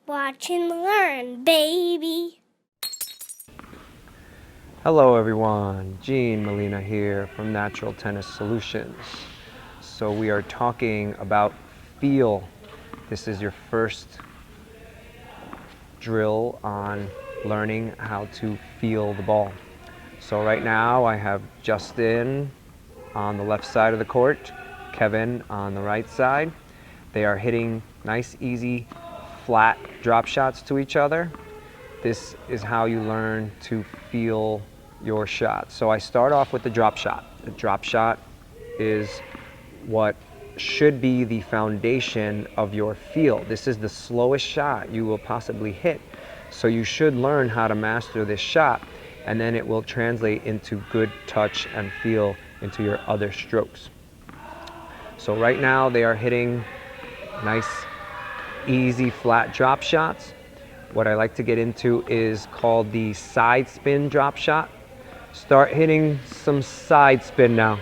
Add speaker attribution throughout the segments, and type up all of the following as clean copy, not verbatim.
Speaker 1: Watch and learn, baby.
Speaker 2: Hello everyone, Gene Molina here from Natural Tennis Solutions. So we are talking about feel. This is your first drill on learning how to feel the ball. So right now I have Justin on the left side of the court, Kevin on the right side. They are hitting nice, easy, flat drop shots to each other. This is how you learn to feel your shot. So I start off with the drop shot. The drop shot is what should be the foundation of your feel. This is the slowest shot you will possibly hit. So you should learn how to master this shot, and then it will translate into good touch and feel into your other strokes. So right now they are hitting nice, easy, flat drop shots. What I like to get into is called the side spin drop shot. Start hitting some side spin now.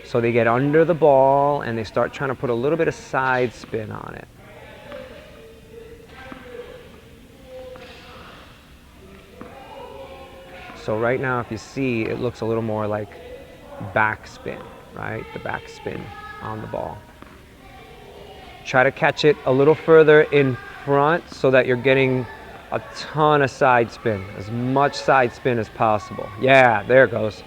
Speaker 2: So they get under the ball and they start trying to put a little bit of side spin on it. So right now, if you see, it looks a little more like backspin, right? The backspin on the ball. Try to catch it a little further in front so that you're getting a ton of side spin, as much side spin as possible. Yeah, there it goes.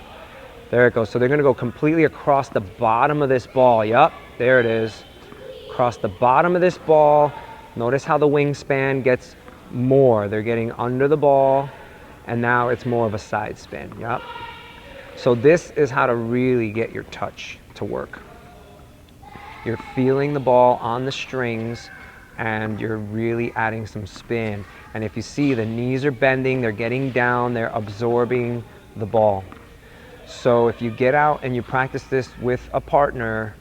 Speaker 2: There it goes. So they're going to go completely across the bottom of this ball. Yup, there it is. Across the bottom of this ball. Notice how the wingspan gets more. They're getting under the ball, and now it's more of a side spin. Yup. So this is how to really get your touch to work. You're feeling the ball on the strings, and you're really adding some spin. And if you see, the knees are bending, they're getting down, they're absorbing the ball. So if you get out and you practice this with a partner,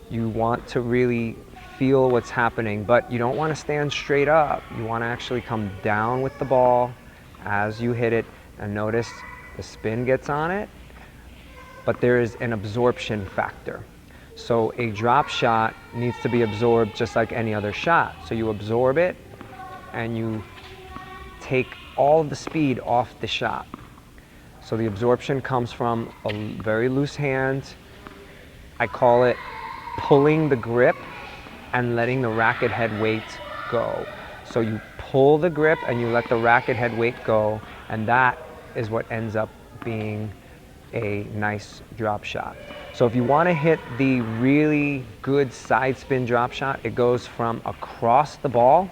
Speaker 2: you want to really feel what's happening, but you don't want to stand straight up. You want to actually come down with the ball as you hit it, and notice the spin gets on it, but there is an absorption factor. So a drop shot needs to be absorbed just like any other shot. So you absorb it and you take all of the speed off the shot. So the absorption comes from a very loose hand. I call it pulling the grip and letting the racket head weight go. So you pull the grip and you let the racket head weight go, and that is what ends up being a nice drop shot. So if you want to hit the really good side spin drop shot, it goes from across the ball,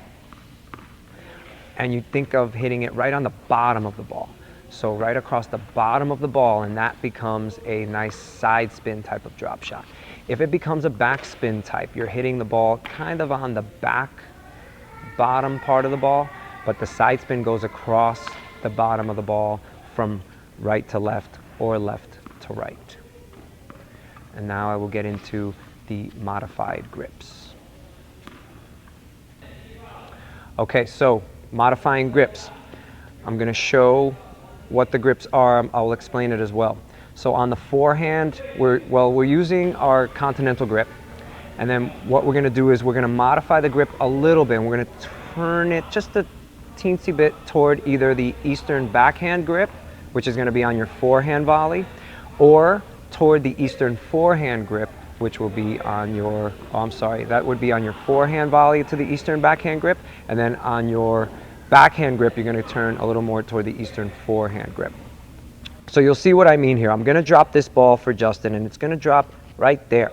Speaker 2: and you think of hitting it right on the bottom of the ball. So right across the bottom of the ball, and that becomes a nice side spin type of drop shot. If it becomes a backspin type, you're hitting the ball kind of on the bottom part of the ball, but the side spin goes across the bottom of the ball from right to left or left to right. And now I will get into the modified grips. Okay, so modifying grips. I'm going to show what the grips are. I'll explain it as well. So on the forehand, we're using our continental grip. And then what we're going to do is we're going to modify the grip a little bit. And we're going to turn it just a teensy bit toward either the Eastern backhand grip, which is going to be on your forehand volley, or toward the Eastern forehand grip, which will be on your, that would be on your forehand volley to the Eastern backhand grip, and then on your backhand grip, you're going to turn a little more toward the Eastern forehand grip. So you'll see what I mean here. I'm going to drop this ball for Justin, and it's going to drop right there.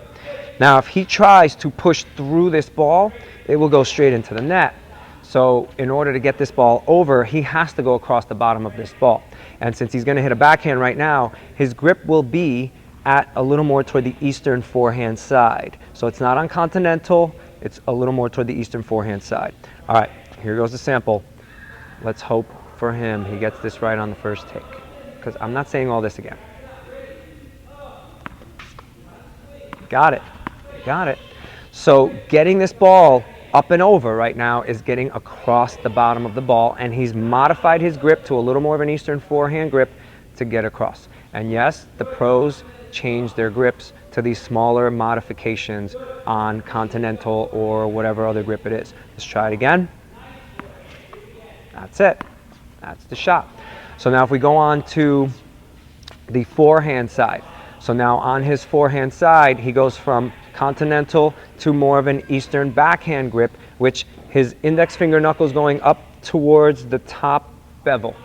Speaker 2: Now, if he tries to push through this ball, it will go straight into the net. So in order to get this ball over, he has to go across the bottom of this ball. And since he's going to hit a backhand right now, his grip will be at a little more toward the Eastern forehand side. So it's not on continental, it's a little more toward the Eastern forehand side. All right, here goes the sample. Let's hope for him he gets this right on the first take, because I'm not saying all this again. Got it, got it. So getting this ball up and over right now is getting across the bottom of the ball, and he's modified his grip to a little more of an Eastern forehand grip to get across. And yes, the pros change their grips to these smaller modifications on continental or whatever other grip it is. Let's try it again. That's it. That's the shot. So now if we go on to the forehand side. So now on his forehand side, he goes from continental to more of an Eastern backhand grip, which his index finger knuckles going up towards the top bevel.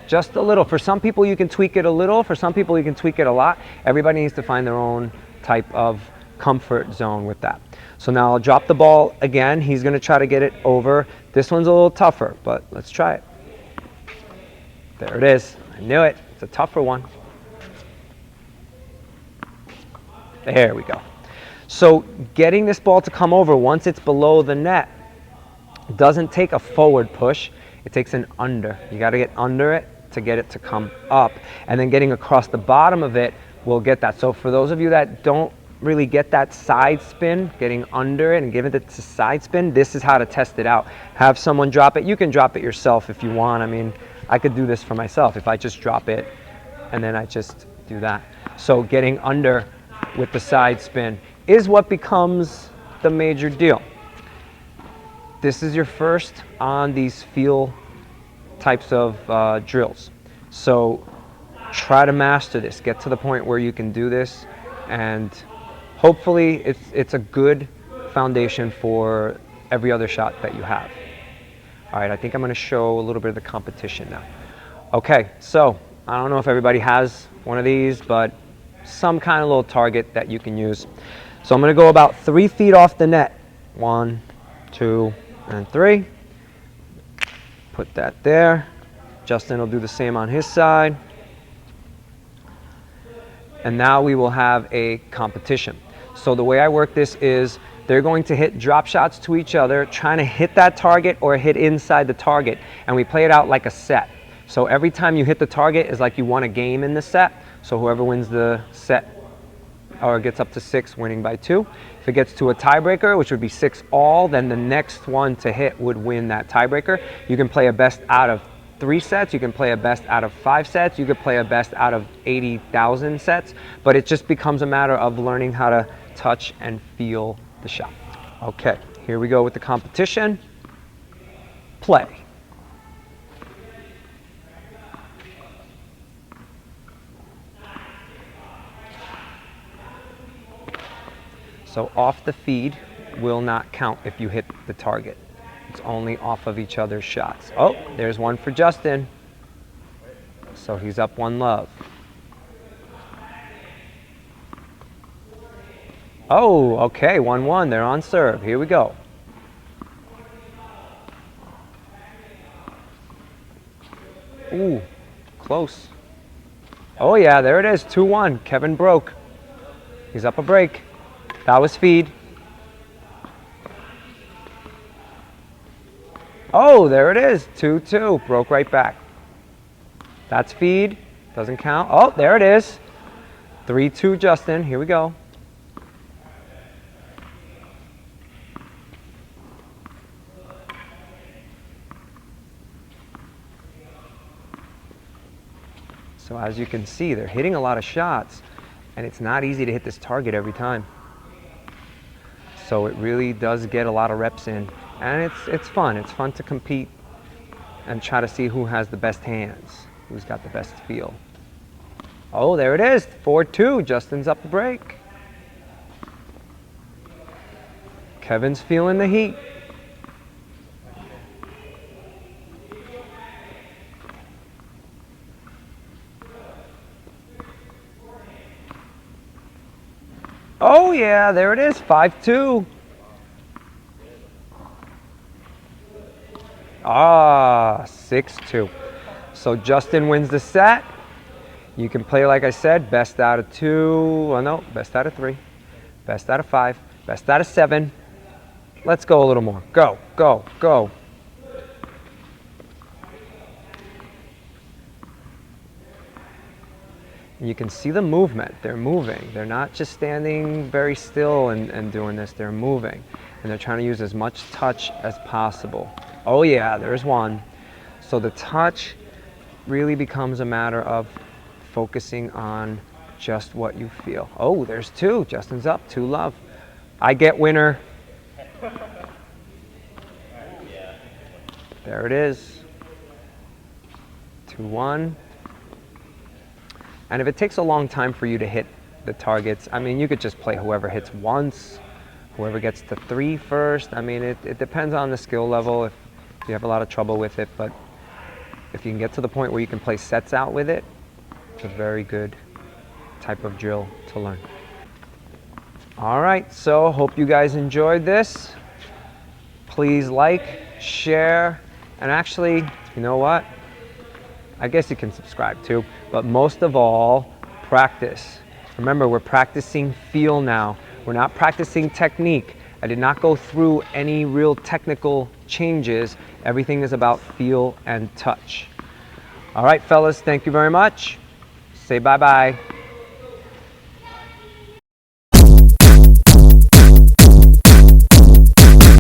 Speaker 2: Just a little. For some people, you can tweak it a little. For some people, you can tweak it a lot. Everybody needs to find their own type of comfort zone with that. So now I'll drop the ball again. He's going to try to get it over. This one's a little tougher, but let's try it. There it is. I knew it. It's a tougher one. There we go. So getting this ball to come over once it's below the net doesn't take a forward push. It takes an under. You got to get under it to get it to come up. And then getting across the bottom of it will get that. So for those of you that don't really get that side spin, getting under it and giving it to side spin, this is how to test it out. Have someone drop it. You can drop it yourself if you want. I mean, I could do this for myself if I just drop it and then I just do that. So getting under with the side spin is what becomes the major deal. This is your first on these feel types of drills. So try to master this. Get to the point where you can do this, and hopefully it's a good foundation for every other shot that you have. All right, I think I'm going to show a little bit of the competition now. Okay, so I don't know if everybody has one of these, but some kind of little target that you can use. So I'm going to go about 3 feet off the net. 1, 2, and 3. Put that there. Justin will do the same on his side. And now we will have a competition. So the way I work this is they're going to hit drop shots to each other, trying to hit that target or hit inside the target. And we play it out like a set. So every time you hit the target is like you won a game in the set. So whoever wins the set or gets up to 6, winning by 2. If it gets to a tiebreaker, which would be 6 all, then the next one to hit would win that tiebreaker. You can play a best out of 3 sets. You can play a best out of 5 sets. You could play a best out of 80,000 sets. But it just becomes a matter of learning how to touch and feel the shot. Okay, here we go with the competition. Play. So off the feed will not count if you hit the target. It's only off of each other's shots. Oh, there's one for Justin. So he's up 1 love. Oh, okay, 1-1. They're on serve. Here we go. Ooh, close. Oh yeah, there it is. 2-1. Kevin broke. He's up a break. That was feed. Oh, there it is. 2-2. Broke right back. That's feed. Doesn't count. Oh, there it is. 3-2 Justin. Here we go. So as you can see, they're hitting a lot of shots, and it's not easy to hit this target every time. So it really does get a lot of reps in, and it's fun. It's fun to compete and try to see who has the best hands, who's got the best feel. Oh, there it is, 4-2. Justin's up the break. Kevin's feeling the heat. Oh yeah, there it is, 5-2. Ah, 6-2. So Justin wins the set. You can play, like I said, best out of 2, oh no, best out of 3, best out of 5, best out of 7. Let's go a little more. Go, go, go. You can see the movement. They're moving. They're not just standing very still and doing this. They're moving. And they're trying to use as much touch as possible. Oh yeah, there's one. So the touch really becomes a matter of focusing on just what you feel. Oh, there's 2. Justin's up, 2 love. I get winner. There it is. 2, 1. And if it takes a long time for you to hit the targets, I mean, you could just play whoever hits once, whoever gets to 3 first. I mean, it depends on the skill level if you have a lot of trouble with it, but if you can get to the point where you can play sets out with it, it's a very good type of drill to learn. All right, so hope you guys enjoyed this. Please like, share, and actually, you know what? I guess you can subscribe too, but most of all, practice. Remember, we're practicing feel now. We're not practicing technique. I did not go through any real technical changes. Everything is about feel and touch. All right, fellas, thank you very much. Say bye-bye.